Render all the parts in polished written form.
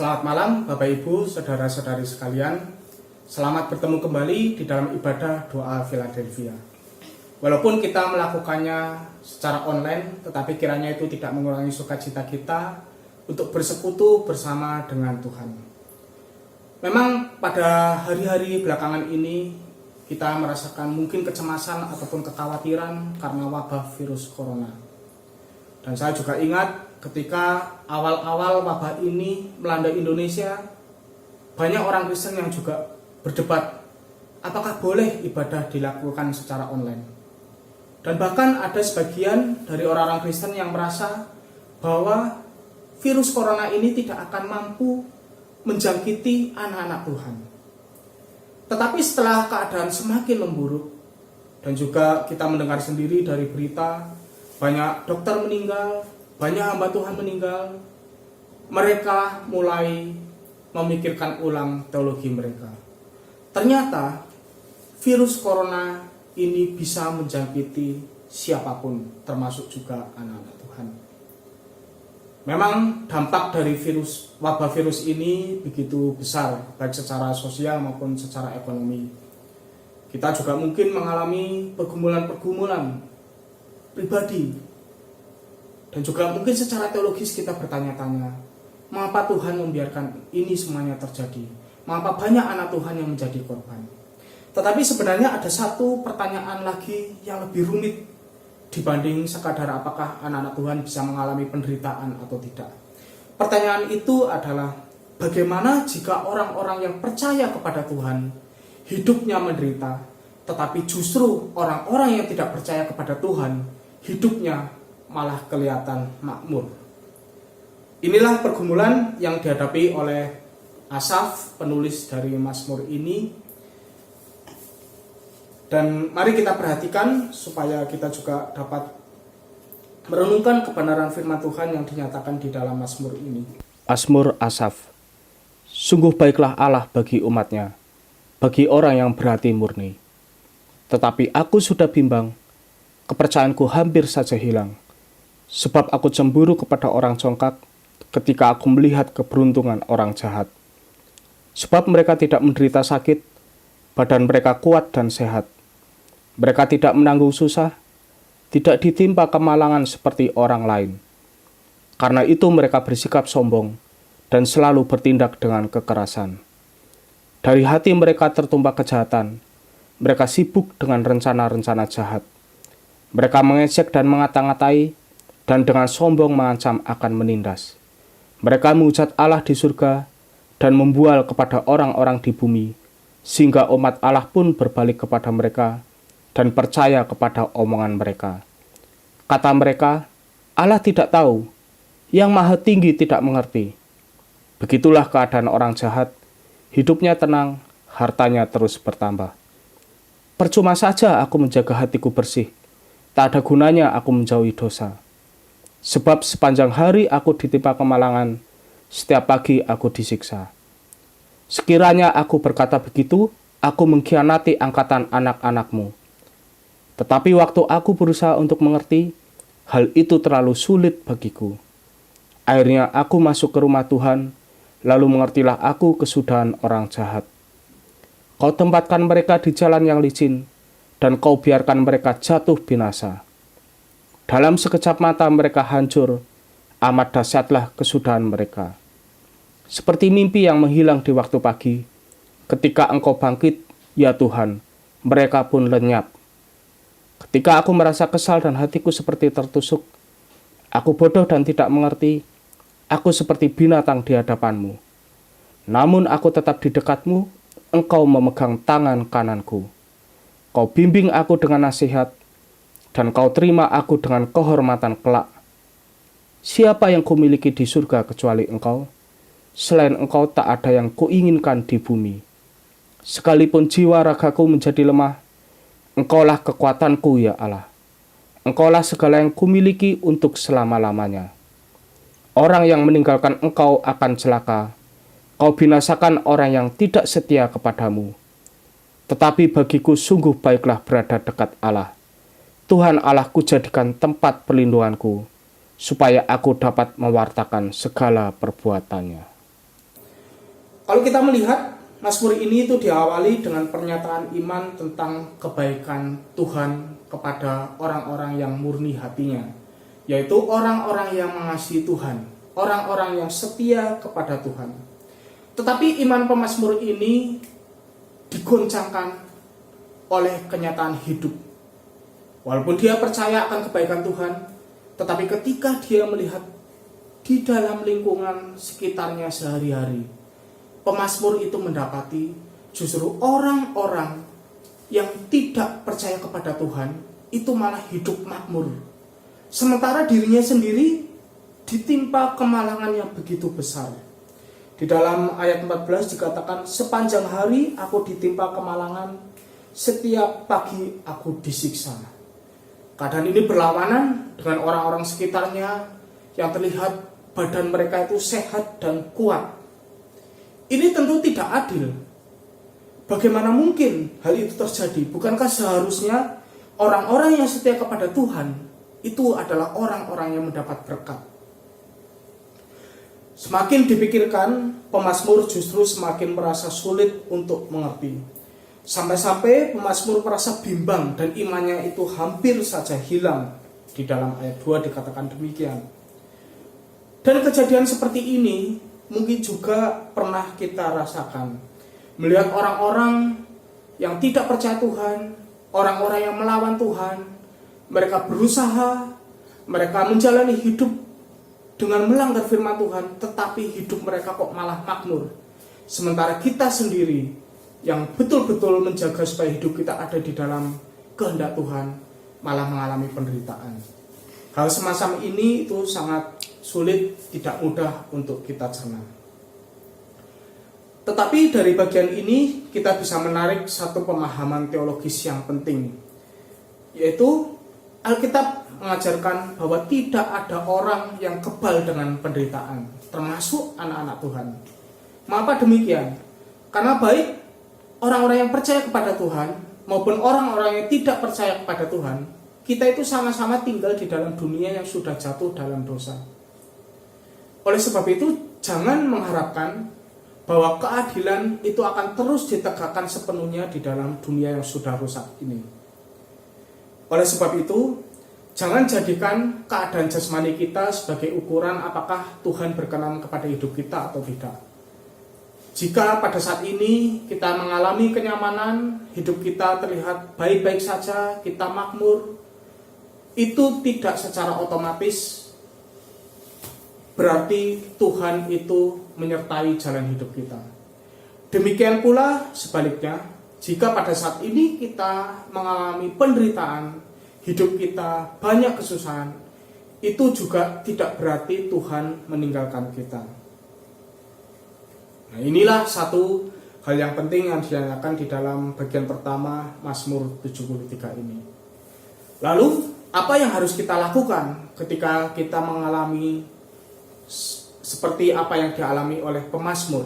Selamat malam Bapak Ibu, Saudara-saudari sekalian. Selamat bertemu kembali di dalam ibadah doa Philadelphia. Walaupun kita melakukannya secara online, tetapi kiranya itu tidak mengurangi sukacita kita untuk bersekutu bersama dengan Tuhan. Memang pada hari-hari belakangan ini kita merasakan mungkin kecemasan ataupun kekhawatiran karena wabah virus corona. Dan saya juga ingat ketika awal-awal wabah ini melanda Indonesia, banyak orang Kristen yang juga berdebat apakah boleh ibadah dilakukan secara online. Dan bahkan ada sebagian dari orang-orang Kristen yang merasa bahwa virus corona ini tidak akan mampu menjangkiti anak-anak Tuhan. Tetapi setelah keadaan semakin memburuk, dan juga kita mendengar sendiri dari berita, banyak dokter meninggal, banyak hamba Tuhan meninggal, mereka mulai memikirkan ulang teologi mereka. Ternyata virus corona ini bisa menjangkiti siapapun, termasuk juga anak-anak Tuhan. Memang dampak dari wabah virus ini begitu besar, baik secara sosial maupun secara ekonomi. Kita juga mungkin mengalami pergumulan-pergumulan pribadi. Dan juga mungkin secara teologis kita bertanya-tanya, mengapa Tuhan membiarkan ini semuanya terjadi? Mengapa banyak anak Tuhan yang menjadi korban? Tetapi sebenarnya ada satu pertanyaan lagi yang lebih rumit dibanding sekadar apakah anak-anak Tuhan bisa mengalami penderitaan atau tidak. Pertanyaan itu adalah, bagaimana jika orang-orang yang percaya kepada Tuhan hidupnya menderita, tetapi justru orang-orang yang tidak percaya kepada Tuhan hidupnya malah kelihatan makmur. Inilah pergumulan yang dihadapi oleh Asaf, penulis dari Mazmur ini. Dan mari kita perhatikan supaya kita juga dapat merenungkan kebenaran firman Tuhan yang dinyatakan di dalam Mazmur ini. Mazmur Asaf. Sungguh baiklah Allah bagi umatnya, bagi orang yang berhati murni. Tetapi aku sudah bimbang, kepercayaanku hampir saja hilang. Sebab aku cemburu kepada orang congkak ketika aku melihat keberuntungan orang jahat. Sebab mereka tidak menderita sakit, badan mereka kuat dan sehat. Mereka tidak menanggung susah, tidak ditimpa kemalangan seperti orang lain. Karena itu mereka bersikap sombong dan selalu bertindak dengan kekerasan. Dari hati mereka tertumpah kejahatan, mereka sibuk dengan rencana-rencana jahat. Mereka mengejek dan mengata-ngatai, dan dengan sombong mengancam akan menindas. Mereka menghujat Allah di surga dan membual kepada orang-orang di bumi, sehingga umat Allah pun berbalik kepada mereka dan percaya kepada omongan mereka. Kata mereka, Allah tidak tahu, yang maha tinggi tidak mengerti. Begitulah keadaan orang jahat, hidupnya tenang, hartanya terus bertambah. Percuma saja aku menjaga hatiku bersih, tak ada gunanya aku menjauhi dosa. Sebab sepanjang hari aku ditimpa kemalangan, setiap pagi aku disiksa. Sekiranya aku berkata begitu, aku mengkhianati angkatan anak-anakmu. Tetapi waktu aku berusaha untuk mengerti, hal itu terlalu sulit bagiku. Akhirnya aku masuk ke rumah Tuhan, lalu mengertilah aku kesudahan orang jahat. Kau tempatkan mereka di jalan yang licin, dan kau biarkan mereka jatuh binasa. Dalam sekejap mata mereka hancur, amat dahsyatlah kesudahan mereka. Seperti mimpi yang menghilang di waktu pagi, ketika Engkau bangkit, ya Tuhan, mereka pun lenyap. Ketika aku merasa kesal dan hatiku seperti tertusuk, aku bodoh dan tidak mengerti, aku seperti binatang di hadapan-Mu. Namun aku tetap di dekat-Mu, Engkau memegang tangan kananku. Kau bimbing aku dengan nasihat, dan kau terima aku dengan kehormatan kelak. Siapa yang kumiliki di surga kecuali Engkau? Selain Engkau tak ada yang kuinginkan di bumi. Sekalipun jiwa ragaku menjadi lemah, Engkaulah kekuatanku ya Allah. Engkaulah segala yang kumiliki untuk selama-lamanya. Orang yang meninggalkan Engkau akan celaka. Kau binasakan orang yang tidak setia kepadamu. Tetapi bagiku sungguh baiklah berada dekat Allah. Tuhan Allahku jadikan tempat perlindunganku, supaya aku dapat mewartakan segala perbuatannya. Kalau kita melihat Mazmur ini itu diawali dengan pernyataan iman tentang kebaikan Tuhan kepada orang-orang yang murni hatinya, yaitu orang-orang yang mengasihi Tuhan, orang-orang yang setia kepada Tuhan. Tetapi iman pemazmur ini digoncangkan oleh kenyataan hidup. Walaupun dia percaya akan kebaikan Tuhan, tetapi ketika dia melihat di dalam lingkungan sekitarnya sehari-hari, pemazmur itu mendapati justru orang-orang yang tidak percaya kepada Tuhan itu malah hidup makmur. Sementara dirinya sendiri ditimpa kemalangan yang begitu besar. Di dalam ayat 14 dikatakan, sepanjang hari aku ditimpa kemalangan, setiap pagi aku disiksa. Keadaan ini berlawanan dengan orang-orang sekitarnya yang terlihat badan mereka itu sehat dan kuat. Ini tentu tidak adil. Bagaimana mungkin hal itu terjadi? Bukankah seharusnya orang-orang yang setia kepada Tuhan itu adalah orang-orang yang mendapat berkat? Semakin dipikirkan, pemazmur justru semakin merasa sulit untuk mengerti. Sampai-sampai pemazmur merasa bimbang dan imannya itu hampir saja hilang. Di dalam ayat 2 dikatakan demikian. Dan kejadian seperti ini mungkin juga pernah kita rasakan. Melihat orang-orang yang tidak percaya Tuhan, orang-orang yang melawan Tuhan, mereka berusaha, mereka menjalani hidup dengan melanggar firman Tuhan, tetapi hidup mereka kok malah makmur. Sementara kita sendiri yang betul-betul menjaga supaya hidup kita ada di dalam kehendak Tuhan, malah mengalami penderitaan. Hal semacam ini itu sangat sulit, tidak mudah untuk kita cerna. Tetapi dari bagian ini kita bisa menarik satu pemahaman teologis yang penting, yaitu Alkitab mengajarkan bahwa tidak ada orang yang kebal dengan penderitaan, termasuk anak-anak Tuhan. Mengapa demikian? Karena baik orang-orang yang percaya kepada Tuhan maupun orang-orang yang tidak percaya kepada Tuhan, kita itu sama-sama tinggal di dalam dunia yang sudah jatuh dalam dosa. Oleh sebab itu, jangan mengharapkan bahwa keadilan itu akan terus ditegakkan sepenuhnya di dalam dunia yang sudah rusak ini. Oleh sebab itu, jangan jadikan keadaan jasmani kita sebagai ukuran apakah Tuhan berkenan kepada hidup kita atau tidak. Jika pada saat ini kita mengalami kenyamanan, hidup kita terlihat baik-baik saja, kita makmur, itu tidak secara otomatis berarti Tuhan itu menyertai jalan hidup kita. Demikian pula sebaliknya, jika pada saat ini kita mengalami penderitaan, hidup kita banyak kesusahan, itu juga tidak berarti Tuhan meninggalkan kita. Nah, inilah satu hal yang penting yang dinyatakan di dalam bagian pertama Mazmur 73 ini. Lalu, apa yang harus kita lakukan ketika kita mengalami seperti apa yang dialami oleh pemazmur?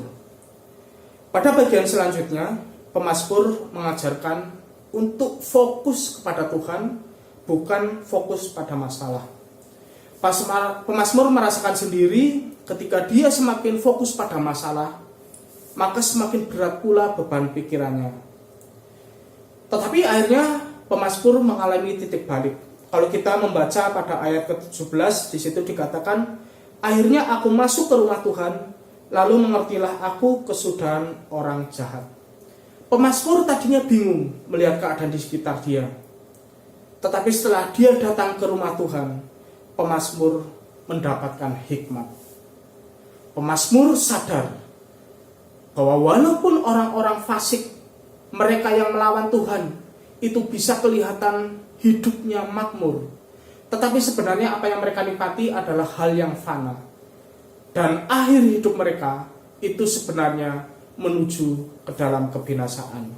Pada bagian selanjutnya, pemazmur mengajarkan untuk fokus kepada Tuhan, bukan fokus pada masalah. Pemazmur merasakan sendiri ketika dia semakin fokus pada masalah, maka semakin berat pula beban pikirannya. Tetapi akhirnya pemazmur mengalami titik balik. Kalau kita membaca pada ayat ke-17, di situ dikatakan, akhirnya aku masuk ke rumah Tuhan, lalu mengertilah aku kesudahan orang jahat. Pemazmur tadinya bingung melihat keadaan di sekitar dia. Tetapi setelah dia datang ke rumah Tuhan, pemazmur mendapatkan hikmat. Pemazmur sadar bahwa walaupun orang-orang fasik, mereka yang melawan Tuhan, itu bisa kelihatan hidupnya makmur, tetapi sebenarnya apa yang mereka nikmati adalah hal yang fana. Dan akhir hidup mereka itu sebenarnya menuju ke dalam kebinasaan.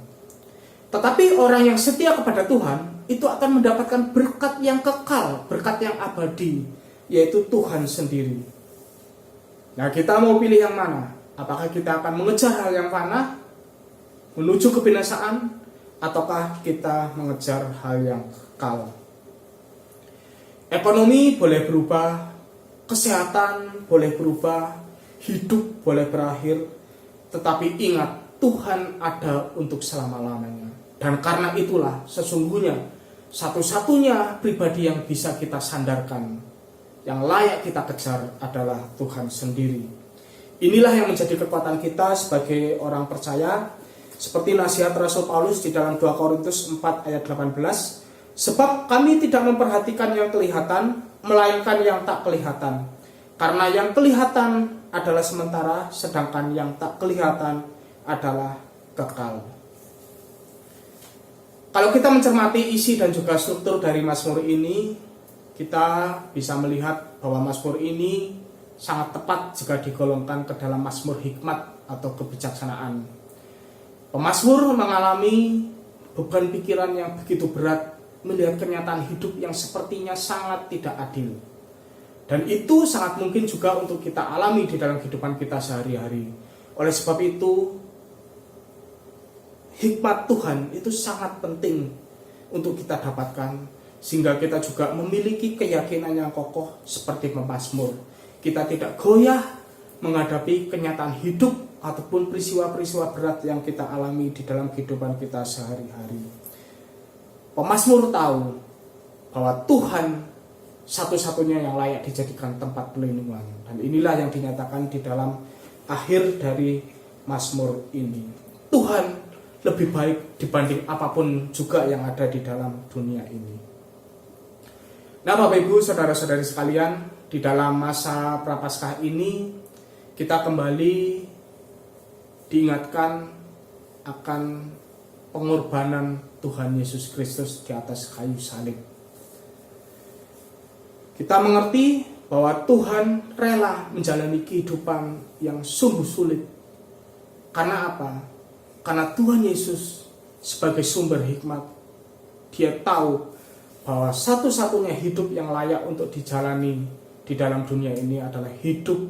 Tetapi orang yang setia kepada Tuhan itu akan mendapatkan berkat yang kekal, berkat yang abadi, yaitu Tuhan sendiri. Nah, kita mau pilih yang mana? Apakah kita akan mengejar hal yang fana, menuju kebinasaan, ataukah kita mengejar hal yang kekal? Ekonomi boleh berubah, kesehatan boleh berubah, hidup boleh berakhir, Tetapi ingat, Tuhan ada untuk selama-lamanya. Dan karena itulah sesungguhnya satu-satunya pribadi yang bisa kita sandarkan, yang layak kita kejar adalah Tuhan sendiri. Inilah yang menjadi kekuatan kita sebagai orang percaya, seperti nasihat Rasul Paulus di dalam 2 Korintus 4 ayat 18. Sebab kami tidak memperhatikan yang kelihatan, melainkan yang tak kelihatan. Karena yang kelihatan adalah sementara, sedangkan yang tak kelihatan adalah kekal. Kalau kita mencermati isi dan juga struktur dari Mazmur ini, kita bisa melihat bahwa Mazmur ini sangat tepat jika digolongkan ke dalam Mazmur hikmat atau kebijaksanaan. Pemazmur mengalami beban pikiran yang begitu berat melihat kenyataan hidup yang sepertinya sangat tidak adil. Dan itu sangat mungkin juga untuk kita alami di dalam kehidupan kita sehari-hari. Oleh sebab itu, hikmat Tuhan itu sangat penting untuk kita dapatkan, sehingga kita juga memiliki keyakinan yang kokoh seperti pemazmur. Kita tidak goyah menghadapi kenyataan hidup ataupun peristiwa-peristiwa berat yang kita alami di dalam kehidupan kita sehari-hari. Pemazmur tahu bahwa Tuhan satu-satunya yang layak dijadikan tempat pelindungan. Dan inilah yang dinyatakan di dalam akhir dari Mazmur ini. Tuhan lebih baik dibanding apapun juga yang ada di dalam dunia ini. Nah, Bapak Ibu, saudara-saudari sekalian, di dalam masa Prapaskah ini kita kembali diingatkan akan pengorbanan Tuhan Yesus Kristus di atas kayu salib. Kita mengerti bahwa Tuhan rela menjalani kehidupan yang sungguh sulit. Karena apa? Karena Tuhan Yesus sebagai sumber hikmat, Dia tahu bahwa satu-satunya hidup yang layak untuk dijalani di dalam dunia ini adalah hidup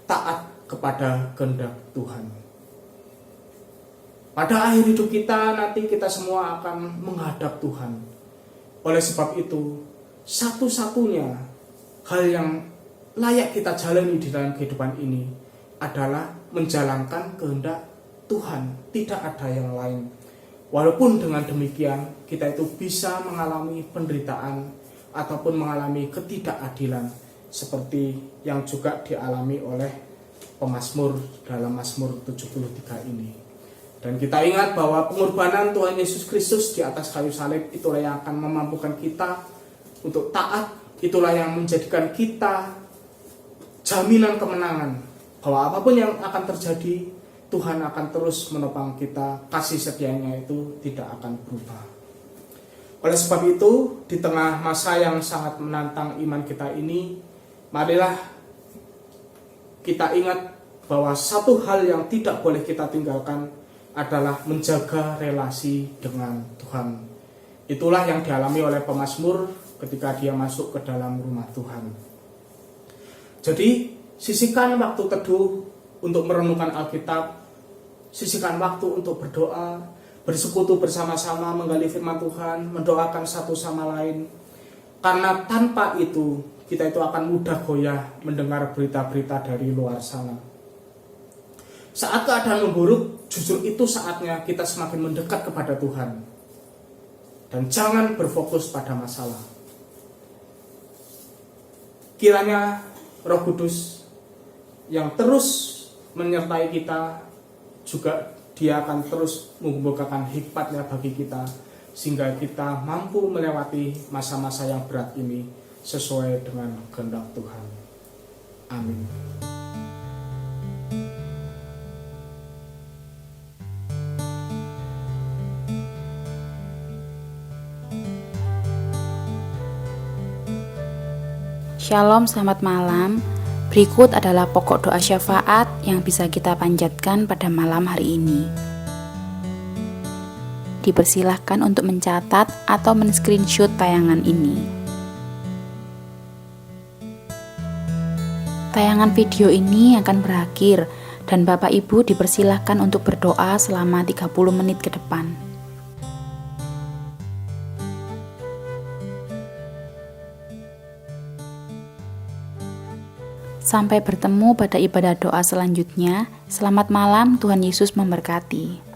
taat kepada kehendak Tuhan. Pada akhir hidup kita nanti kita semua akan menghadap Tuhan. Oleh sebab itu, satu-satunya hal yang layak kita jalani di dalam kehidupan ini adalah menjalankan kehendak Tuhan, tidak ada yang lain. Walaupun dengan demikian kita itu bisa mengalami penderitaan ataupun mengalami ketidakadilan seperti yang juga dialami oleh pemazmur dalam Mazmur 73 ini. Dan kita ingat bahwa pengorbanan Tuhan Yesus Kristus di atas kayu salib itulah yang akan memampukan kita untuk taat, itulah yang menjadikan kita jaminan kemenangan bahwa apapun yang akan terjadi, Tuhan akan terus menopang kita, kasih setianya itu tidak akan berubah. Oleh sebab itu, di tengah masa yang sangat menantang iman kita ini, marilah kita ingat bahwa satu hal yang tidak boleh kita tinggalkan adalah menjaga relasi dengan Tuhan. Itulah yang dialami oleh pemazmur ketika dia masuk ke dalam rumah Tuhan. Jadi, sisihkan waktu teduh untuk merenungkan Alkitab, sisihkan waktu untuk berdoa, bersekutu bersama-sama menggali firman Tuhan, mendoakan satu sama lain. Karena tanpa itu, kita itu akan mudah goyah mendengar berita-berita dari luar sana. Saat keadaan memburuk, justru itu saatnya kita semakin mendekat kepada Tuhan. Dan jangan berfokus pada masalah. Kiranya Roh Kudus yang terus menyertai kita, juga Dia akan terus membukakan hikmatnya bagi kita, sehingga kita mampu melewati masa-masa yang berat ini sesuai dengan kehendak Tuhan. Amin. Shalom, selamat malam. Berikut adalah pokok doa syafaat yang bisa kita panjatkan pada malam hari ini. Dipersilahkan untuk mencatat atau men-screenshot tayangan ini. Tayangan video ini akan berakhir dan Bapak Ibu dipersilahkan untuk berdoa selama 30 menit ke depan. Sampai bertemu pada ibadah doa selanjutnya. Selamat malam, Tuhan Yesus memberkati.